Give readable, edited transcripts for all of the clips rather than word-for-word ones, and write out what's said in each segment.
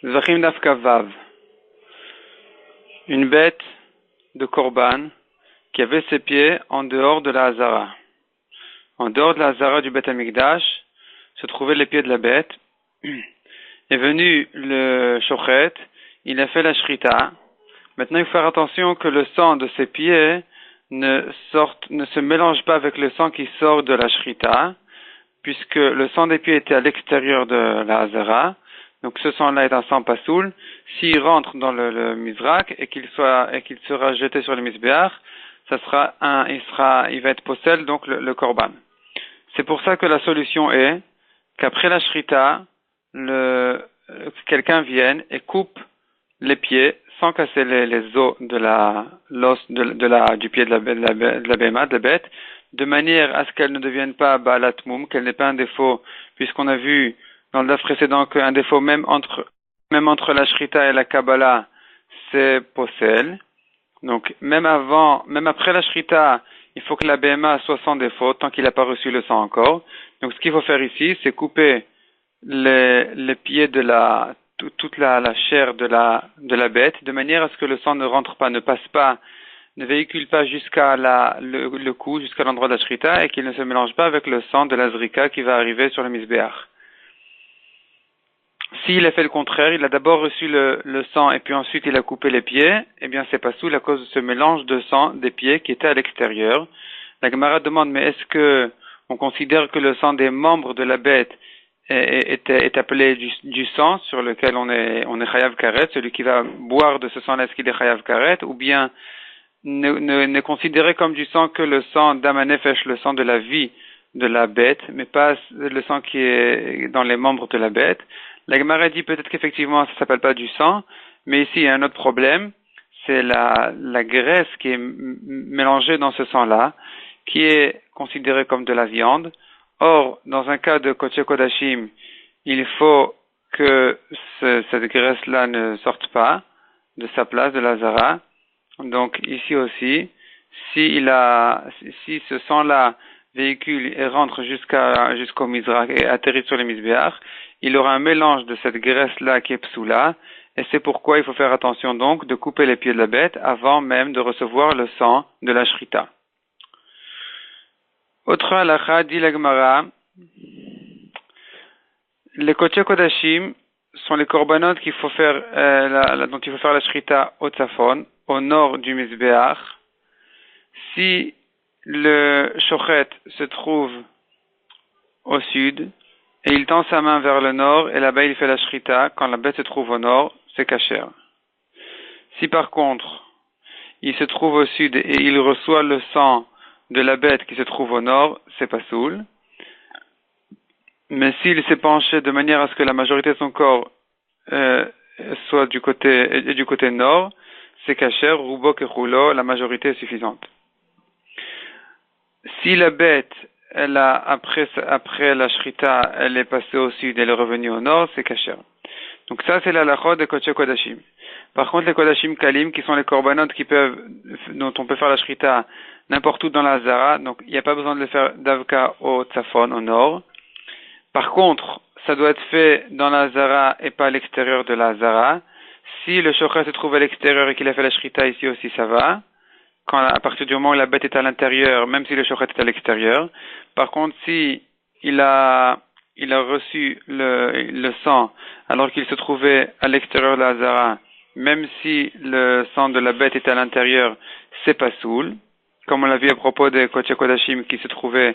Zvachim Dafka Vav. Une bête de Korban qui avait ses pieds en dehors de la Hazara. En dehors de la Hazara du Beth Amikdash se trouvaient les pieds de la bête. Est venu le Shochet, il a fait la Shrita. Maintenant, il faut faire attention que le sang de ses pieds ne se mélange pas avec le sang qui sort de la Shrita, puisque le sang des pieds était à l'extérieur de la Hazara. Donc ce sang-là est un sang pasoul. S'il rentre dans le Mizrak et qu'il sera jeté sur le Mizbeach, il va être possède, donc le Korban. C'est pour ça que la solution est qu'après la Shrita, quelqu'un vienne et coupe les pieds sans casser les os de du pied de la béma, de la bête, de manière à ce qu'elle ne devienne pas Baalat Moum, qu'elle n'ait pas un défaut, puisqu'on a vu dans le DAF précédent qu'un défaut même entre la Shrita et la Kabbalah, c'est possel. Donc, même après la Shrita, il faut que la BMA soit sans défaut, tant qu'il n'a pas reçu le sang encore. Donc, ce qu'il faut faire ici, c'est couper les pieds de toute la chair de la bête, de manière à ce que le sang ne rentre pas, ne passe pas, ne véhicule pas jusqu'à le cou, jusqu'à l'endroit de la Shrita, et qu'il ne se mélange pas avec le sang de la Zrika qui va arriver sur le Mizbeach. S'il a fait le contraire, il a d'abord reçu le sang et puis ensuite il a coupé les pieds, eh bien c'est pas sous la cause de ce mélange de sang des pieds qui était à l'extérieur. La Gemara demande, mais est-ce que on considère que le sang des membres de la bête est appelé du sang sur lequel on est chayav karet, celui qui va boire de ce sang-là, est-ce qu'il est chayav karet, ou bien ne considéré comme du sang que le sang d'amanefesh, le sang de la vie de la bête, mais pas le sang qui est dans les membres de la bête. La Gemara dit peut-être qu'effectivement ça s'appelle pas du sang, mais ici il y a un autre problème, c'est la graisse qui est mélangée dans ce sang-là, qui est considérée comme de la viande. Or, dans un cas de Kodesh Kodashim, il faut que cette graisse-là ne sorte pas de sa place, de la Zara. Donc ici aussi, si ce sang-là véhicule et rentre jusqu'au Mizrak et atterrit sur le Mizbeach, il aura un mélange de cette graisse-là qui est psoula, et c'est pourquoi il faut faire attention donc de couper les pieds de la bête avant même de recevoir le sang de la Shrita. Autre halakha, dit la Gemara, les Kodesh Kodashim sont les korbanot qu'il faut faire, dont il faut faire la Shrita au Tzafon, au nord du Mizbeach. Si le Shochet se trouve au sud, et il tend sa main vers le nord, et là-bas il fait la Shrita, quand la bête se trouve au nord, c'est kasher. Si par contre, il se trouve au sud et il reçoit le sang de la bête qui se trouve au nord, c'est pas soul. Mais s'il s'est penché de manière à ce que la majorité de son corps soit du côté nord, c'est kasher, rubo kechulo, la majorité est suffisante. Si la bête, après la shrita, elle est passée au sud, elle est revenue au nord, c'est kasher. Donc ça, c'est la halakha de Kodesh Kodashim. Par contre, les Kodashim Kalim, qui sont les korbanot dont on peut faire la shrita n'importe où dans la Hazara, donc il n'y a pas besoin de le faire d'avka au Tzafon, au nord. Par contre, ça doit être fait dans la Hazara et pas à l'extérieur de la Hazara. Si le shochet se trouve à l'extérieur et qu'il a fait la shrita ici aussi, ça va. À partir du moment où la bête est à l'intérieur, même si le shochet est à l'extérieur. Par contre, si il a reçu le sang alors qu'il se trouvait à l'extérieur de la Hazara, même si le sang de la bête est à l'intérieur, c'est pas soul, comme on l'a vu à propos des Kodesh Kodashim qui se trouvaient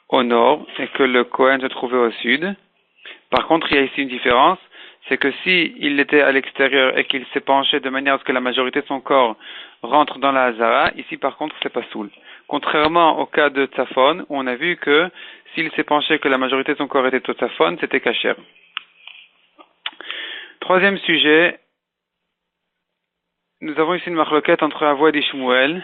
au nord et que le Kohen se trouvait au sud. Par contre, il y a ici une différence, c'est que si il était à l'extérieur et qu'il s'est penché de manière à ce que la majorité de son corps rentre dans la Hazara, ici par contre c'est pas soul. Contrairement au cas de Tzafon, où on a vu que s'il s'est penché que la majorité de son corps était au Tzafon, c'était kasher. Troisième sujet, nous avons ici une marloquette entre Avoid et Shmuel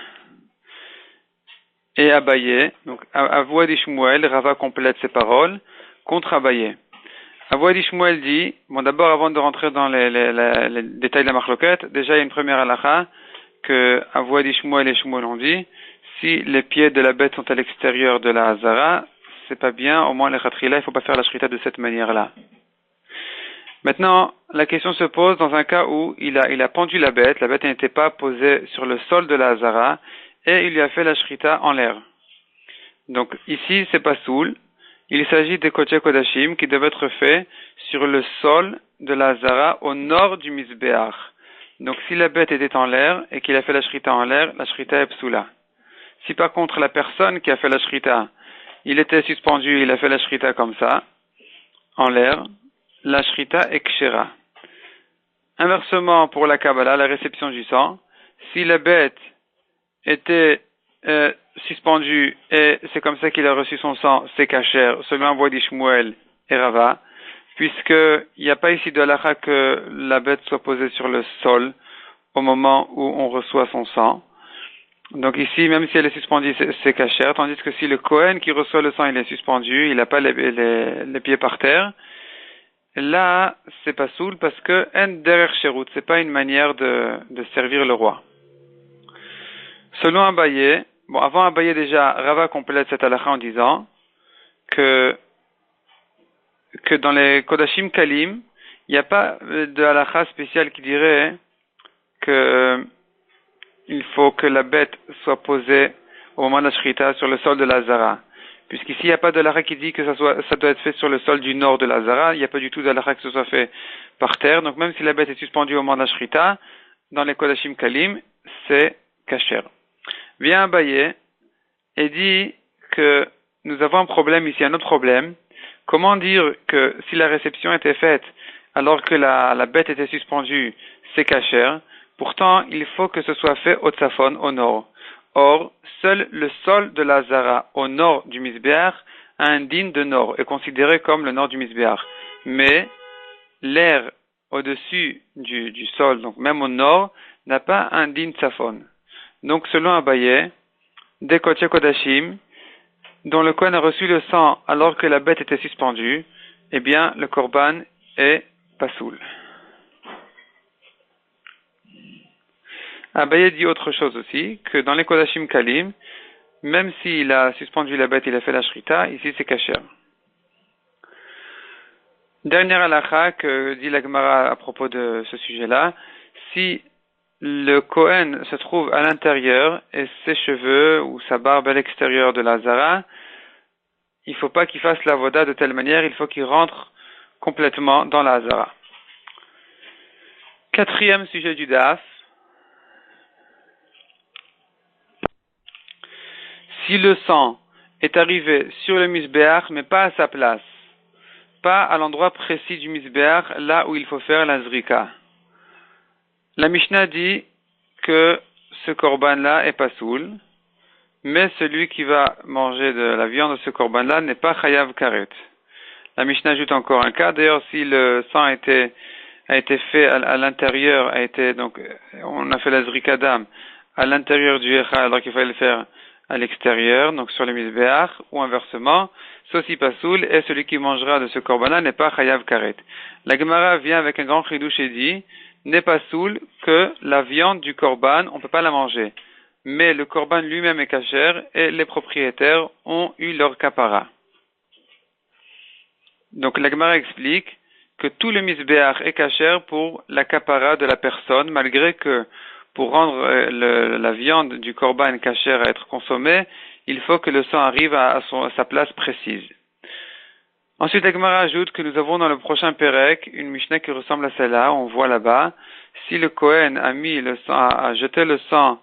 et Abaye. Donc Avoid et Shmuel, Rava complète ses paroles, contre Abaye. Avoid et Shmuel dit, bon d'abord avant de rentrer dans les détails de la marloquette, déjà il y a une première halakha que Avoid et Shmuel ont dit, si les pieds de la bête sont à l'extérieur de la Hazara, c'est pas bien, au moins les khatrila, il faut pas faire la shrita de cette manière-là. Maintenant, la question se pose dans un cas où il a pendu la bête n'était pas posée sur le sol de la Hazara, et il lui a fait la shrita en l'air. Donc ici, c'est pas soul. Il s'agit des Kodesh Kodashim qui doivent être faits sur le sol de la Hazara au nord du Mizbeach. Donc si la bête était en l'air et qu'il a fait la shrita en l'air, la shrita est psoula. Si par contre la personne qui a fait la shrita, il était suspendu, il a fait la shrita comme ça, en l'air, la shrita est kshera. Inversement pour la Kabbalah, la réception du sang, si la bête était suspendu et c'est comme ça qu'il a reçu son sang, c'est kasher, selon un voie d'Ishmuel et Rava, puisqu'il n'y a pas ici de halakha que la bête soit posée sur le sol au moment où on reçoit son sang. Donc ici, même si elle est suspendue, c'est kasher, tandis que si le Kohen qui reçoit le sang, il est suspendu, il n'a pas les pieds par terre, là, c'est pas soul parce que en derer sherut, c'est pas une manière de servir le roi. Selon Abaye, avant Abaye déjà, Rava complète cette halakha en disant que dans les Kodashim Kalim, il n'y a pas de halakha spéciale qui dirait que il faut que la bête soit posée au moment de la shrita sur le sol de la Zara. Puisqu'ici, il n'y a pas de halakha qui dit que ça doit être fait sur le sol du nord de la Zara, il n'y a pas du tout de halakha que ce soit fait par terre. Donc même si la bête est suspendue au moment de la shrita, dans les Kodashim Kalim, c'est kasher. Vient Abaye et dit que nous avons un problème ici, un autre problème. Comment dire que si la réception était faite alors que la bête était suspendue, c'est kasher. Pourtant, il faut que ce soit fait au tzafon, au nord. Or, seul le sol de la Zara au nord du Mizbeach a un din de nord, est considéré comme le nord du Mizbeach. Mais l'air au-dessus du sol, donc même au nord, n'a pas un din tzafon. Donc, selon Abaye, des Kodesh Kodashim, dont le Kohen a reçu le sang alors que la bête était suspendue, eh bien, le korban est pasoul. Abaye dit autre chose aussi, que dans les Kodashim Kalim, même s'il a suspendu la bête, il a fait la shrita, ici c'est kasher. Dernière halakha que dit la Gemara à propos de ce sujet-là, si le Kohen se trouve à l'intérieur et ses cheveux ou sa barbe à l'extérieur de la Zara, il ne faut pas qu'il fasse la voda de telle manière, il faut qu'il rentre complètement dans la Zara. Quatrième sujet du Daf. Si le sang est arrivé sur le Mizbeach, mais pas à sa place, pas à l'endroit précis du Mizbeach, là où il faut faire la Zrika. La Mishnah dit que ce korban-là est pas soul, mais celui qui va manger de la viande de ce korban-là n'est pas chayav karet. La Mishnah ajoute encore un cas. D'ailleurs, si le sang a été fait à l'intérieur, donc on a fait la zrika d'âme à l'intérieur du Echal, alors qu'il fallait le faire à l'extérieur, donc sur le Mizbeach, ou inversement, Sosi Pasoul, et celui qui mangera de ce korban-là n'est pas chayav karet. La Gemara vient avec un grand chidouche et dit, n'est pas soul que la viande du korban, on ne peut pas la manger. Mais le korban lui-même est kasher, et les propriétaires ont eu leur kapara. Donc la Gemara explique que tout le Mizbeach est kasher pour la kapara de la personne, malgré que pour rendre la viande du korban kasher à être consommée, il faut que le sang arrive à sa place précise. Ensuite, la Gemara ajoute que nous avons dans le prochain Pérec une Mishnah qui ressemble à celle-là. On voit là-bas, si le Kohen a mis le sang, a jeté le sang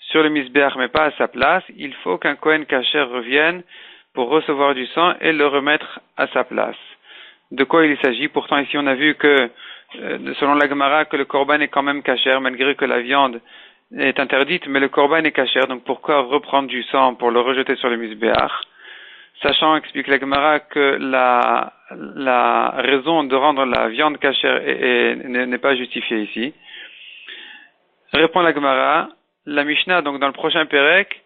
sur le Mizbeach mais pas à sa place, il faut qu'un Kohen kasher revienne pour recevoir du sang et le remettre à sa place. De quoi il s'agit? Pourtant ici on a vu que, selon la Gemara, que le korban est quand même kasher, malgré que la viande est interdite, mais le korban est kasher, donc pourquoi reprendre du sang pour le rejeter sur le Mizbeach? Sachant, explique la Gemara, que la raison de rendre la viande kasher n'est pas justifiée ici. Répond la Gemara, la Mishnah, donc dans le prochain Pérec,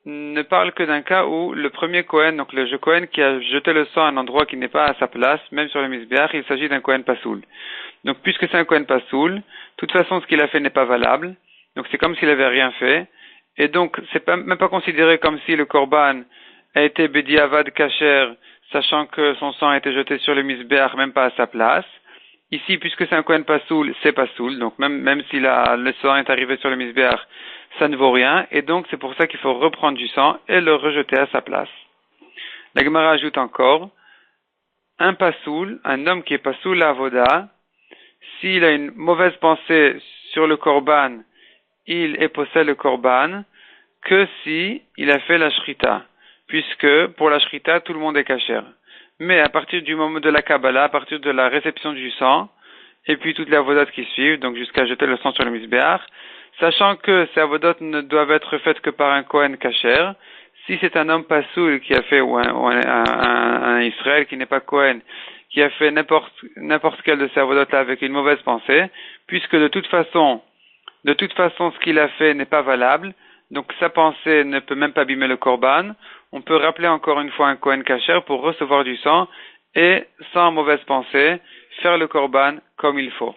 ne parle que d'un cas où le premier Kohen, donc le Kohen qui a jeté le sang à un endroit qui n'est pas à sa place, même sur le Mizbeach, il s'agit d'un Kohen pasoul. Donc puisque c'est un Kohen pasoul, de toute façon ce qu'il a fait n'est pas valable, donc c'est comme s'il avait rien fait, et donc c'est même pas considéré comme si le Korban a été Bediavad Kasher, sachant que son sang a été jeté sur le Mizbeach, même pas à sa place. Ici, puisque c'est un Kohen Pasoul, c'est Pasoul. Donc même si le sang est arrivé sur le Misbéach, ça ne vaut rien. Et donc c'est pour ça qu'il faut reprendre du sang et le rejeter à sa place. La Gemara ajoute encore, un Pasoul, un homme qui est Pasoul à Avoda, s'il a une mauvaise pensée sur le Korban, il possède le Korban, que si il a fait la Shrita. Puisque pour la Shrita, tout le monde est kasher. Mais à partir du moment de la Kabbalah, à partir de la réception du sang, et puis toutes les avodotes qui suivent, donc jusqu'à jeter le sang sur le Misbéach, sachant que ces avodotes ne doivent être faites que par un Kohen kasher, si c'est un homme pasoul qui a fait, ou un Israël qui n'est pas Kohen, qui a fait n'importe quelle de ces avodotes-là avec une mauvaise pensée, puisque de toute façon, ce qu'il a fait n'est pas valable, donc sa pensée ne peut même pas abîmer le Korban, on peut rappeler encore une fois un Kohen kasher pour recevoir du sang et, sans mauvaise pensée, faire le Korban comme il faut.